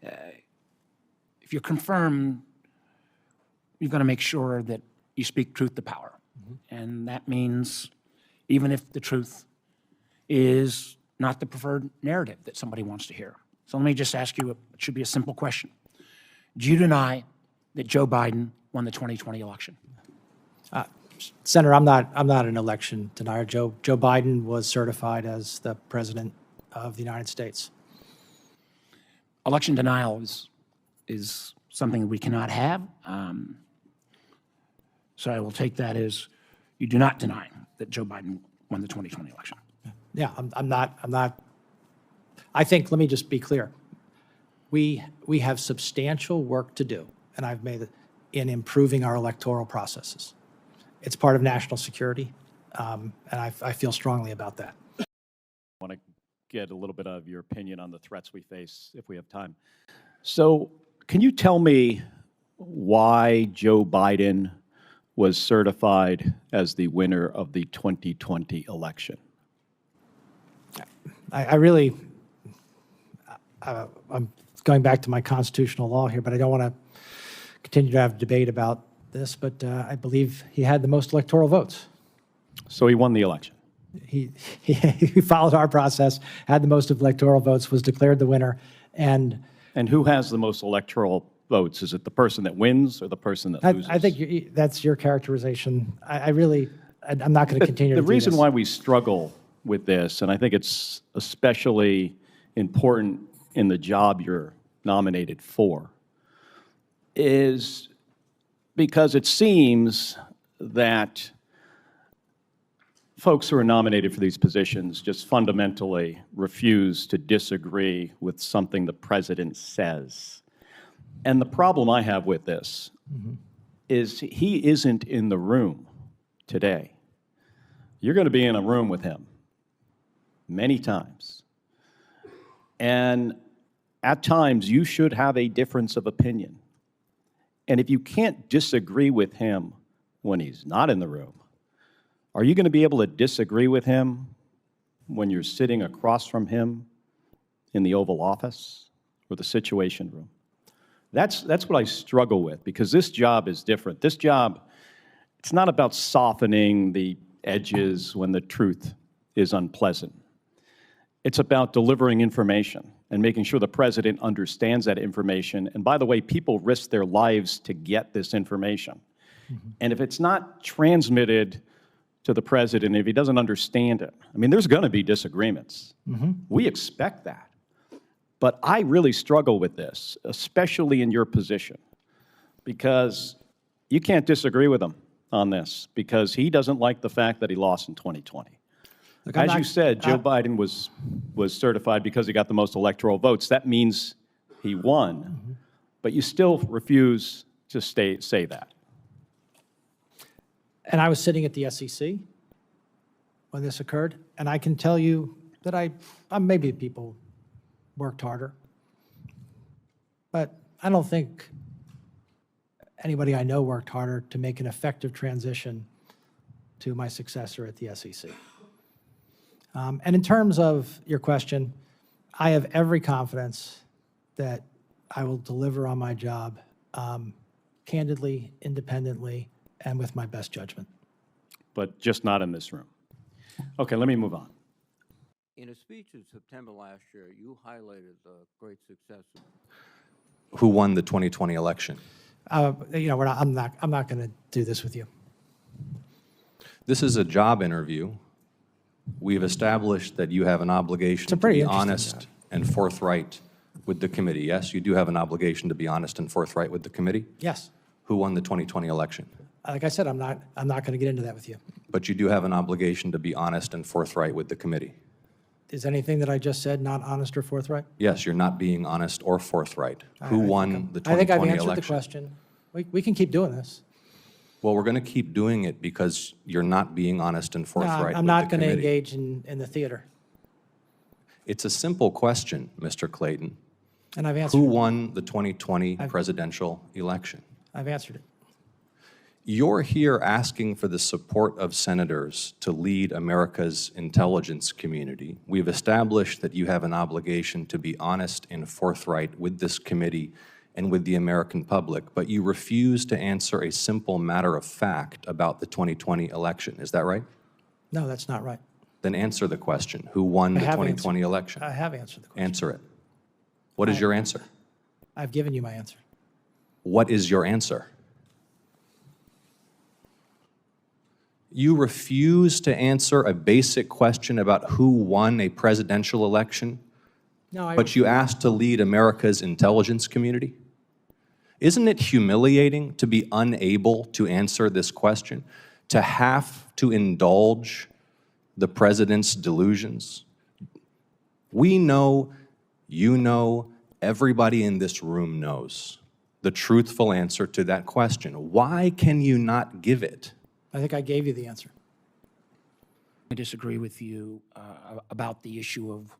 If you're confirmed, you've got to make sure that you speak truth to power. And that means even if the truth is not the preferred narrative that somebody wants to hear. So let me just ask you, it should be a simple question. Do you deny that Joe Biden won the 2020 election? Senator, I'm not an election denier. Joe Biden was certified as the president of the United States. Election denial is something that we cannot have. So I will take that as you do not deny that Joe Biden won the 2020 election. Yeah, I'm not. I think, let me just be clear. We have substantial work to do, and I've made it in improving our electoral processes. It's part of national security, and I feel strongly about that. I want to get a little bit of your opinion on the threats we face if we have time. So can you tell me why Joe Biden was certified as the winner of the 2020 election? I'm going back to my constitutional law here, but I don't want to continue to have a debate about this, but I believe he had the most electoral votes. So he won the election? He followed our process, had the most electoral votes, was declared the winner, and who has the most electoral votes? Is it the person that wins or the person that loses? I think that's your characterization. I'm not going to continue to do this. The reason why we struggle with this, and I think it's especially important in the job you're nominated for, is because it seems that folks who are nominated for these positions just fundamentally refuse to disagree with something the president says. And the problem I have with this is he isn't in the room today. You're going to be in a room with him many times. And at times, you should have a difference of opinion. And if you can't disagree with him when he's not in the room, are you going to be able to disagree with him when you're sitting across from him in the Oval Office or the Situation Room? That's what I struggle with, because this job is different. This job, it's not about softening the edges when the truth is unpleasant. It's about delivering information and making sure the president understands that information. And by the way, people risk their lives to get this information. And if it's not transmitted to the president, if he doesn't understand it, I mean, there's going to be disagreements. We expect that. But I really struggle with this, especially in your position, because you can't disagree with him on this, because he doesn't like the fact that he lost in 2020. Look, as you said, Joe Biden was certified because he got the most electoral votes. That means he won, but you still refuse to say that. And I was sitting at the SEC when this occurred, and I can tell you that maybe people worked harder, but I don't think anybody I know worked harder to make an effective transition to my successor at the SEC. And in terms of your question, I have every confidence that I will deliver on my job candidly, independently, and with my best judgment. But just not in this room. Okay, let me move on. In a speech in September last year, you highlighted the great success of Who won the 2020 election? I'm not going to do this with you. This is a job interview. We've established that you have an obligation to be honest and forthright with the committee. Yes, you do have an obligation to be honest and forthright with the committee? Yes. Who won the 2020 election? Like I said, I'm not going to get into that with you. But you do have an obligation to be honest and forthright with the committee. Is anything that I just said not honest or forthright? Yes, you're not being honest or forthright. Who won the 2020 election? I think I've answered the question. We can keep doing this. Well, we're going to keep doing it because you're not being honest and forthright with the committee. I'm not going to engage in the theater. It's a simple question, Mr. Clayton. And I've answered Who it. won the 2020 presidential election? I've answered it. You're here asking for the support of senators to lead America's intelligence community. We've established that you have an obligation to be honest and forthright with this committee and with the American public, but you refuse to answer a simple matter of fact about the 2020 election. Is that right? No, that's not right. Then answer the question. Who won the have 2020 election? I have answered the question. Answer it. What is your answer? I've given you my answer. What is your answer? You refuse to answer a basic question about who won a presidential election, No, but you asked to lead America's intelligence community? Isn't it humiliating to be unable to answer this question, to have to indulge the president's delusions? We know, you know, everybody in this room knows the truthful answer to that question. Why can you not give it? I think I gave you the answer. I disagree with you about the issue of